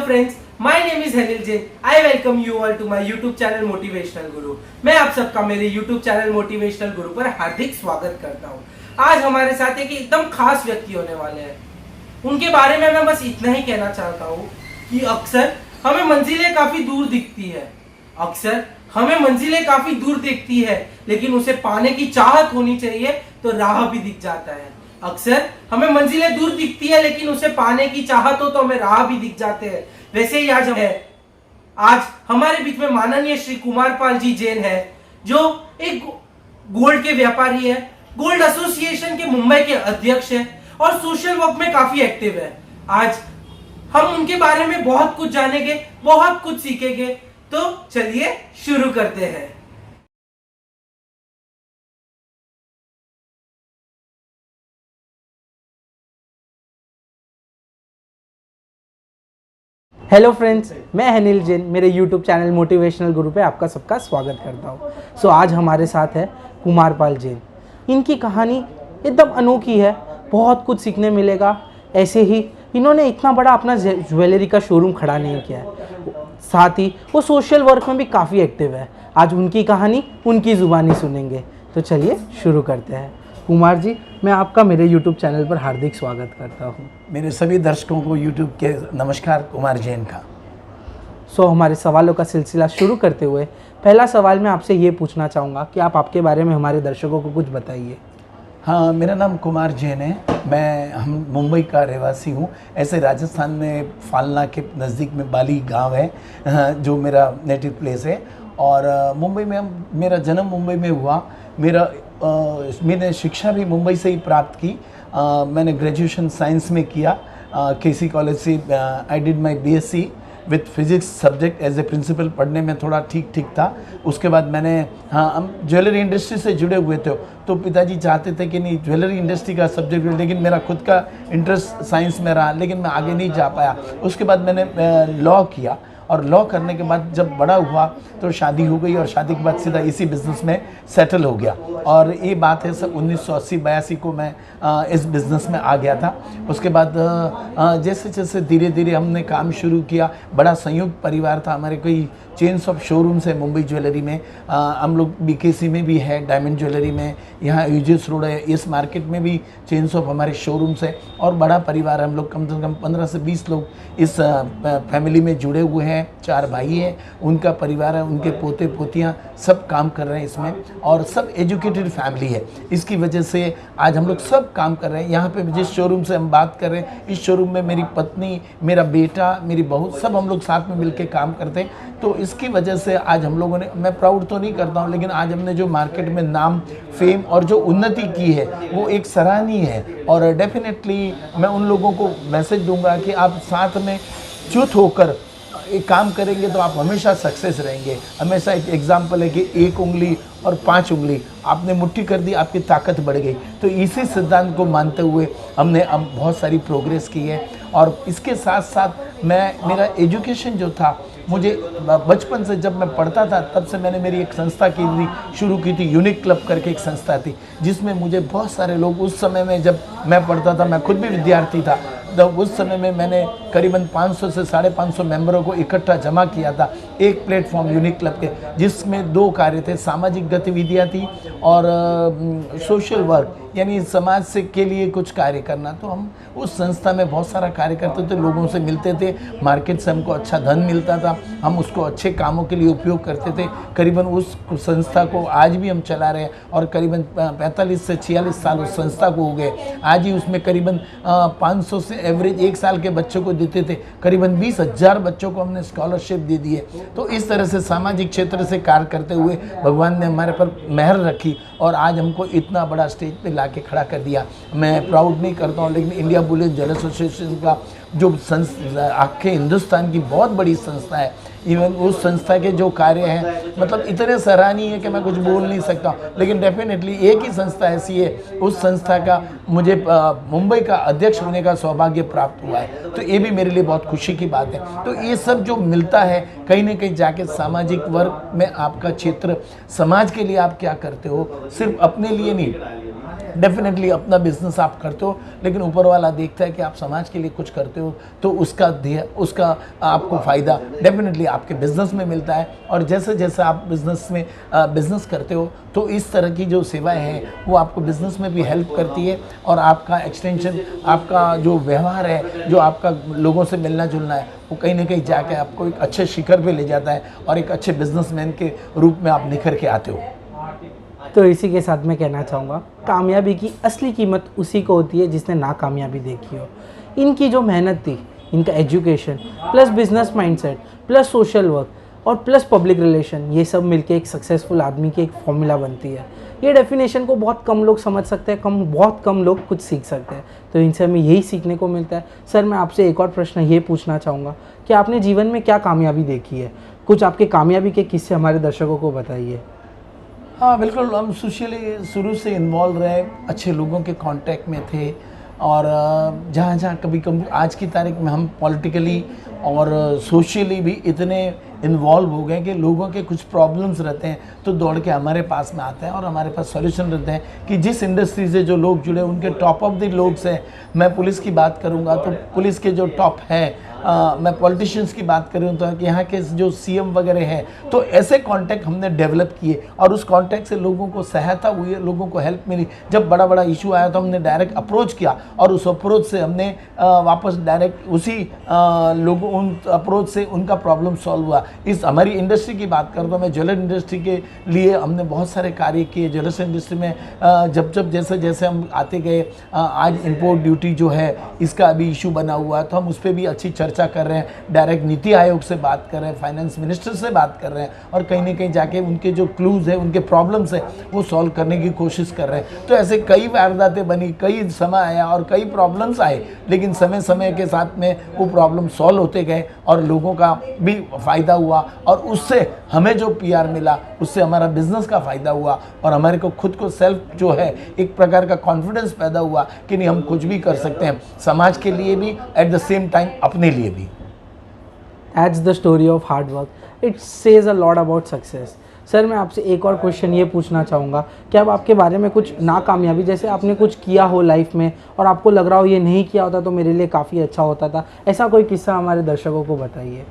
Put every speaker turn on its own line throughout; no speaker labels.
friends, my name is Hanil Jain. I welcome you all to my YouTube channel Motivational Guru. मैं आप सबका मेरे YouTube channel motivational गुरु पर हार्दिक स्वागत करता हूँ। आज हमारे साथ एक एकदम खास व्यक्ति होने वाले हैं। उनके बारे में मैं बस इतना ही कहना चाहता हूँ कि अक्सर हमें मंजिलें काफी दूर दिखती है, लेकिन उसे पाने की चाहत होनी चाहिए तो राह भी दिख जाता है। अक्सर हमें मंजिलें दूर दिखती है, लेकिन उसे पाने की चाहत हो तो हमें राह भी दिख जाते हैं। वैसे ही आज हमारे बीच में माननीय श्री कुमारपाल जी जैन है, जो एक गोल्ड के व्यापारी है, गोल्ड एसोसिएशन के मुंबई के अध्यक्ष है और सोशल वर्क में काफी एक्टिव है। आज हम उनके बारे में बहुत कुछ जानेंगे, बहुत कुछ सीखेंगे। तो चलिए शुरू करते हैं। हेलो फ्रेंड्स, मैं अनिल जैन मेरे यूट्यूब चैनल मोटिवेशनल गुरु पे आपका सबका स्वागत करता हूँ। आज हमारे साथ है कुमारपाल जैन। इनकी कहानी एकदम अनोखी है, बहुत कुछ सीखने मिलेगा। ऐसे ही इन्होंने इतना बड़ा अपना ज्वेलरी का शोरूम खड़ा नहीं किया है, साथ ही वो सोशल वर्क में भी काफ़ी एक्टिव है। आज उनकी कहानी उनकी ज़ुबानी सुनेंगे। तो चलिए शुरू करते हैं। कुमार जी, मैं आपका मेरे YouTube चैनल पर हार्दिक स्वागत करता हूँ।
मेरे सभी दर्शकों को YouTube के नमस्कार कुमार जैन का।
हमारे सवालों का सिलसिला शुरू करते हुए पहला सवाल मैं आपसे ये पूछना चाहूँगा कि आप आपके बारे में हमारे दर्शकों को कुछ बताइए।
हाँ, मेरा नाम कुमार जैन है। हम मुंबई का रहवासी हूँ। ऐसे राजस्थान में फालना के नज़दीक में बाली गांव है जो मेरा नेटिव प्लेस है। और मुंबई में मेरा जन्म मुंबई में हुआ। मैंने शिक्षा भी मुंबई से ही प्राप्त की। मैंने ग्रेजुएशन साइंस में किया केसी कॉलेज से। I did my BSc with physics subject as a principal. पढ़ने में थोड़ा ठीक था। उसके बाद मैंने हम ज्वेलरी इंडस्ट्री से जुड़े हुए थे, तो पिताजी चाहते थे कि नहीं ज्वेलरी इंडस्ट्री का सब्जेक्ट, लेकिन मेरा खुद का इंटरेस्ट साइंस में रहा, लेकिन मैं आगे नहीं जा पाया। उसके बाद मैंने लॉ किया और लॉ करने के बाद जब बड़ा हुआ तो शादी हो गई और शादी के बाद सीधा इसी बिज़नेस में सेटल हो गया। और ये बात है सब 1980-82 को मैं इस बिज़नेस में आ गया था। उसके बाद जैसे जैसे धीरे धीरे हमने काम शुरू किया। बड़ा संयुक्त परिवार था। हमारे कई चेन्स ऑफ शोरूम्स है मुंबई ज्वेलरी में। हम लोग BKC में भी है, डायमंड ज्वेलरी में, यहाँ यूजेस रोड है, इस मार्केट में भी चेन्स ऑफ हमारे शोरूम्स है। और बड़ा परिवार, हम लोग कम से कम 15 से 20 लोग इस फैमिली में जुड़े हुए हैं। 4 भाई हैं, उनका परिवार है, उनके पोते पोतियाँ सब काम कर रहे हैं इसमें, और सब एजुकेटेड फैमिली है। इसकी वजह से आज हम लोग सब काम कर रहे हैं। यहाँ पे जिस शोरूम से हम बात कर रहे हैं, इस शोरूम में मेरी पत्नी, मेरा बेटा, मेरी बहू, सब हम लोग साथ में मिलकर काम करते हैं। तो इसकी वजह से आज हम लोगों ने, मैं प्राउड तो नहीं करता हूँ, लेकिन आज हमने जो मार्केट में नाम, फेम और जो उन्नति की है वो एक सराहनीय है। और डेफिनेटली मैं उन लोगों को मैसेज दूंगा कि आप साथ में जुट होकर एक काम करेंगे तो आप हमेशा सक्सेस रहेंगे। हमेशा एक एग्जाम्पल है कि 1 उंगली और 5 उंगली आपने मुट्ठी कर दी, आपकी ताकत बढ़ गई। तो इसी सिद्धांत को मानते हुए हमने अब बहुत सारी प्रोग्रेस की है। और इसके साथ साथ मेरा एजुकेशन जो था, मुझे बचपन से जब मैं पढ़ता था तब से मैंने मेरी एक संस्था शुरू की थी। यूनिक क्लब करके एक संस्था थी, जिसमें मुझे बहुत सारे लोग, उस समय में जब मैं पढ़ता था, मैं खुद भी विद्यार्थी था, तब उस समय में मैंने करीबन 500 से 550 मेंबरों को इकट्ठा जमा किया था एक प्लेटफॉर्म यूनिक क्लब के, जिसमें 2 कार्य थे। सामाजिक गतिविधियाँ थी और सोशल वर्क, यानी समाज से के लिए कुछ कार्य करना। तो हम उस संस्था में बहुत सारा कार्य करते थे, लोगों से मिलते थे, मार्केट से हमको अच्छा धन मिलता था, हम उसको अच्छे कामों के लिए उपयोग करते थे। करीबन उस संस्था को आज भी हम चला रहे हैं और करीबन 45 से 46 साल उस संस्था को हो गए। आज ही उसमें करीबन 500 से एवरेज 1 साल के बच्चों को देते थे, करीबन 20,000 बच्चों को हमने स्कॉलरशिप दे दी है। तो इस तरह से सामाजिक क्षेत्र से कार्य करते हुए भगवान ने हमारे पर मेहर रखी और आज हमको इतना बड़ा स्टेज पे लाके खड़ा कर दिया। मैं प्राउड नहीं करता हूँ, लेकिन इंडिया बुलियन ज्वेलर्स एसोसिएशन का जो आखे हिंदुस्तान की बहुत बड़ी संस्था है, इवन उस संस्था के जो कार्य हैं मतलब इतने सराहनीय है कि मैं कुछ बोल नहीं सकता। लेकिन डेफिनेटली एक ही संस्था ऐसी है, उस संस्था का मुझे मुंबई का अध्यक्ष होने का सौभाग्य प्राप्त हुआ है। तो ये भी मेरे लिए बहुत खुशी की बात है। तो ये सब जो मिलता है कहीं ना कहीं जाके सामाजिक वर्ग में आपका क्षेत्र, समाज के लिए आप क्या करते हो, सिर्फ अपने लिए नहीं, डेफिनेटली अपना बिजनेस आप करते हो, लेकिन ऊपर वाला देखता है कि आप समाज के लिए कुछ करते हो, तो उसका आपको फ़ायदा डेफिनेटली आपके बिजनेस में मिलता है। और जैसे जैसे आप बिजनेस करते हो तो इस तरह की जो सेवाएं हैं वो आपको बिजनेस में भी हेल्प करती है, और आपका एक्सटेंशन, आपका जो व्यवहार है, जो आपका लोगों से मिलना जुलना है, वो कहीं ना कहीं जाके आपको एक अच्छे शिखर पे ले जाता है और एक अच्छे बिजनेसमैन के रूप में आप निखर के आते हो।
तो इसी के साथ मैं कहना चाहूँगा, कामयाबी की असली कीमत उसी को होती है जिसने नाकामयाबी देखी हो। इनकी जो मेहनत थी, इनका education plus business mindset plus social work और प्लस पब्लिक रिलेशन, ये सब मिलके एक सक्सेसफुल आदमी की एक फॉर्मूला बनती है। ये डेफिनेशन को बहुत कम लोग समझ सकते हैं, बहुत कम लोग कुछ सीख सकते हैं, तो इनसे हमें यही सीखने को मिलता है। सर, मैं आपसे एक और प्रश्न ये पूछना चाहूँगा कि आपने जीवन में क्या कामयाबी देखी है? कुछ आपके कामयाबी के किस्से हमारे दर्शकों को बताइए।
हाँ बिल्कुल, हम सोशली शुरू से इन्वॉल्व रहे, अच्छे लोगों के कांटेक्ट में थे, और जहाँ जहाँ कभी कभी आज की तारीख में हम पॉलिटिकली और सोशली भी इतने इन्वॉल्व हो गए कि लोगों के कुछ प्रॉब्लम्स रहते हैं तो दौड़ के हमारे पास में आते हैं और हमारे पास सॉल्यूशन रहते हैं कि जिस इंडस्ट्री से जो लोग जुड़े उनके टॉप ऑफ द लोग से। मैं पुलिस की बात करूँगा तो पुलिस के जो टॉप है, मैं पॉलिटिशियंस की बात करूँ तो कि यहाँ के जो सीएम वगैरह हैं, तो ऐसे कांटेक्ट हमने डेवलप किए और उस कांटेक्ट से लोगों को सहायता हुई है, लोगों को हेल्प मिली। जब बड़ा बड़ा इशू आया तो हमने डायरेक्ट अप्रोच किया और उस अप्रोच से हमने वापस डायरेक्ट उसी लोगों उन अप्रोच से उनका प्रॉब्लम सॉल्व हुआ। इस हमारी इंडस्ट्री की बात करूँ तो मैं ज्वेलरी इंडस्ट्री के लिए हमने बहुत सारे कार्य किए। ज्वेलरी इंडस्ट्री में जब जैसे जैसे हम आते गए, आज इंपोर्ट ड्यूटी जो है इसका अभी इशू बना हुआ है, तो हम उस पर भी अच्छी चर्चा कर रहे हैं। डायरेक्ट नीति आयोग से बात कर रहे हैं, फाइनेंस मिनिस्टर से बात कर रहे हैं, और कहीं ना कहीं जाके उनके जो क्लूज है, उनके प्रॉब्लम्स है, वो सॉल्व करने की कोशिश कर रहे हैं। तो ऐसे कई वारदातें बनी, कई समय आया और कई प्रॉब्लम्स आए, लेकिन समय समय के साथ में वो प्रॉब्लम सॉल्व होते गए और लोगों का भी फ़ायदा हुआ, और उससे हमें जो पीआर मिला उससे हमारा बिजनेस का फ़ायदा हुआ, और हमारे को खुद को सेल्फ जो है एक प्रकार का कॉन्फिडेंस पैदा हुआ कि नहीं, हम कुछ भी कर सकते हैं, समाज के लिए भी, एट द सेम टाइम अपने लिए भी।
That's the story of hard work. It says a lot about success. Sir, मैं आपसे एक और क्वेश्चन ये पूछना चाहूँगा कि अब आपके बारे में कुछ नाकामयाबी, जैसे आपने कुछ किया हो लाइफ में और आपको लग रहा हो ये नहीं किया होता तो मेरे लिए काफ़ी अच्छा होता था, ऐसा कोई किस्सा हमारे दर्शकों को बताइए।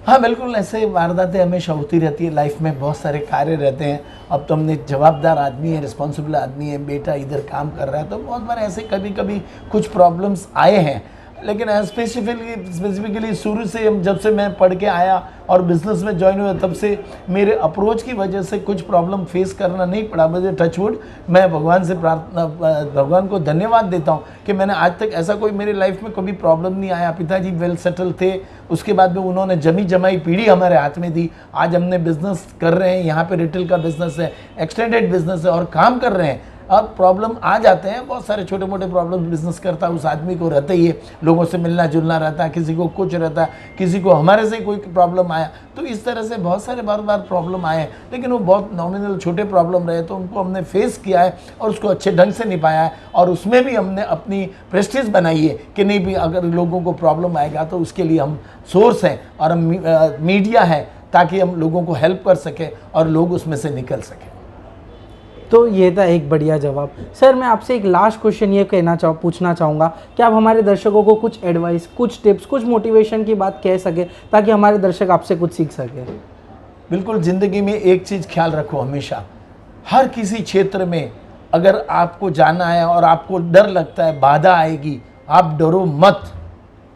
हाँ बिल्कुल, ऐसे वारदातें हमेशा होती रहती है लाइफ में, बहुत सारे कार्य रहते हैं। अब तो हमने जवाबदार आदमी है, रिस्पॉन्सिबल आदमी है, बेटा इधर काम कर रहा है, तो बहुत बार ऐसे कभी कभी कुछ प्रॉब्लम्स आए हैं। लेकिन स्पेसिफिकली शुरू से जब से मैं पढ़ के आया और बिज़नेस में ज्वाइन हुआ, तब से मेरे अप्रोच की वजह से कुछ प्रॉब्लम फेस करना नहीं पड़ा मुझे। टचवुड, मैं भगवान को धन्यवाद देता हूँ कि मैंने आज तक ऐसा कोई मेरी लाइफ में कभी प्रॉब्लम नहीं आया। पिताजी वेल सेटल थे, उसके बाद में उन्होंने जमी जमाई पीढ़ी हमारे हाथ में दी। आज हमने बिज़नेस कर रहे हैं, यहाँ पे रिटेल का बिज़नेस है, एक्सटेंडेड बिज़नेस है और काम कर रहे हैं। अब प्रॉब्लम आ जाते हैं, बहुत सारे छोटे मोटे प्रॉब्लम बिजनेस करता है उस आदमी को रहता ही है, लोगों से मिलना जुलना रहता है, किसी को कुछ रहता है, किसी को हमारे से कोई प्रॉब्लम आया, तो इस तरह से बहुत सारे बार प्रॉब्लम आए, लेकिन वो बहुत नॉमिनल छोटे प्रॉब्लम रहे, तो उनको हमने फेस किया है और उसको अच्छे ढंग से निभाया है। और उसमें भी हमने अपनी प्रेस्टीज बनाई है कि नहीं भी, अगर लोगों को प्रॉब्लम आएगा तो उसके लिए हम सोर्स हैं और हम मीडिया है, ताकि हम लोगों को हेल्प कर सकें और लोग उसमें से निकल सकें।
तो ये था एक बढ़िया जवाब। सर, मैं आपसे एक लास्ट क्वेश्चन ये पूछना चाहूँगा कि आप हमारे दर्शकों को कुछ एडवाइस, कुछ टिप्स, कुछ मोटिवेशन की बात कह सके ताकि हमारे दर्शक आपसे कुछ सीख सके।
बिल्कुल, ज़िंदगी में एक चीज़ ख्याल रखो हमेशा, हर किसी क्षेत्र में अगर आपको जाना है और आपको डर लगता है, बाधा आएगी, आप डरो मत,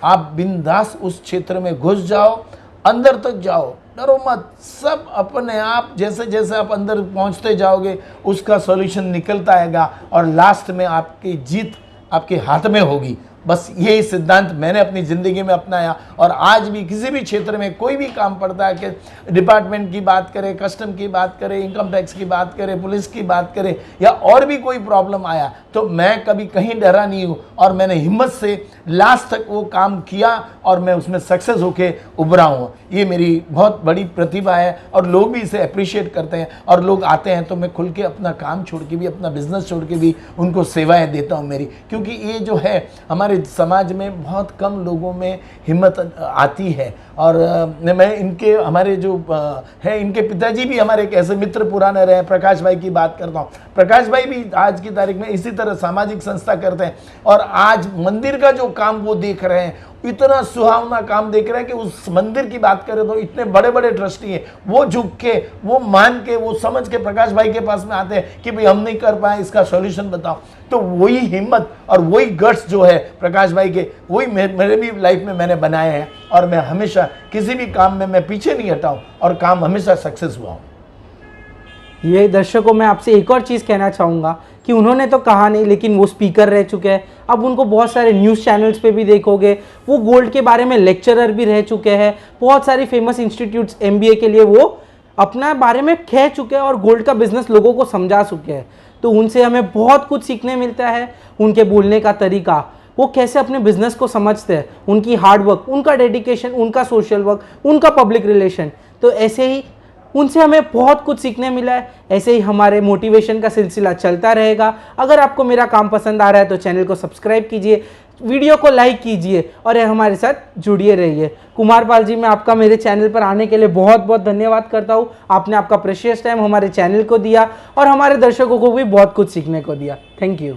आप बिंदास उस क्षेत्र में घुस जाओ, अंदर तक जाओ, डरो मत। सब अपने आप जैसे जैसे आप अंदर पहुंचते जाओगे उसका सॉल्यूशन निकलता आएगा और लास्ट में आपकी जीत आपके हाथ में होगी। बस यही सिद्धांत मैंने अपनी ज़िंदगी में अपनाया और आज भी किसी भी क्षेत्र में कोई भी काम पड़ता है कि डिपार्टमेंट की बात करें, कस्टम की बात करें, इनकम टैक्स की बात करें, पुलिस की बात करें या और भी कोई प्रॉब्लम आया, तो मैं कभी कहीं डरा नहीं हूँ और मैंने हिम्मत से लास्ट तक वो काम किया और मैं उसमें सक्सेस होके उभरा हूँ। ये मेरी बहुत बड़ी प्रतिभा है और लोग भी इसे अप्रिशिएट करते हैं और लोग आते हैं तो मैं खुल के अपना काम छोड़ के भी, अपना बिजनेस छोड़ के भी उनको सेवाएँ देता हूँ मेरी, क्योंकि ये जो है हमारे हमारे समाज में बहुत कम लोगों में हिम्मत आती है। और मैं इनके हमारे जो है इनके पिताजी भी हमारे एक ऐसे मित्र पुराने रहे, प्रकाश भाई की बात करता हूँ। प्रकाश भाई भी आज की तारीख में इसी तरह सामाजिक संस्था करते हैं और आज मंदिर का जो काम वो देख रहे हैं, इतना सुहावना काम देख रहे हैं कि उस मंदिर की बात करें तो इतने बड़े बड़े ट्रस्टी हैं, वो झुक के, वो मान के, वो समझ के प्रकाश भाई के पास में आते हैं कि भाई हम नहीं कर पाए, इसका सॉल्यूशन बताओ। तो वही हिम्मत और वही गट्स जो है प्रकाश भाई के, वही मेरे भी लाइफ में मैंने बनाए हैं और मैं हमेशा किसी भी काम में मैं पीछे नहीं हटा हूँ और काम हमेशा सक्सेस हुआ हूँ।
ये दर्शकों मैं आपसे एक और चीज़ कहना चाहूँगा कि उन्होंने तो कहा नहीं, लेकिन वो स्पीकर रह चुके हैं। अब उनको बहुत सारे न्यूज़ चैनल्स पे भी देखोगे, वो गोल्ड के बारे में लेक्चरर भी रह चुके हैं। बहुत सारी फेमस इंस्टीट्यूट्स MBA के लिए वो अपना बारे में कह चुके हैं और गोल्ड का बिजनेस लोगों को समझा चुके हैं। तो उनसे हमें बहुत कुछ सीखने मिलता है। उनके बोलने का तरीका, वो कैसे अपने बिजनेस को समझते हैं, उनकी हार्डवर्क, उनका डेडिकेशन, उनका सोशल वर्क, उनका पब्लिक रिलेशन। तो ऐसे ही उनसे हमें बहुत कुछ सीखने मिला है। ऐसे ही हमारे मोटिवेशन का सिलसिला चलता रहेगा। अगर आपको मेरा काम पसंद आ रहा है तो चैनल को सब्सक्राइब कीजिए, वीडियो को लाइक कीजिए और हमारे साथ जुड़िए रहिए। कुमार पाल जी, मैं आपका मेरे चैनल पर आने के लिए बहुत बहुत धन्यवाद करता हूँ। आपने आपका प्रेशियस टाइम हमारे चैनल को दिया और हमारे दर्शकों को भी बहुत कुछ सीखने को दिया। Thank you.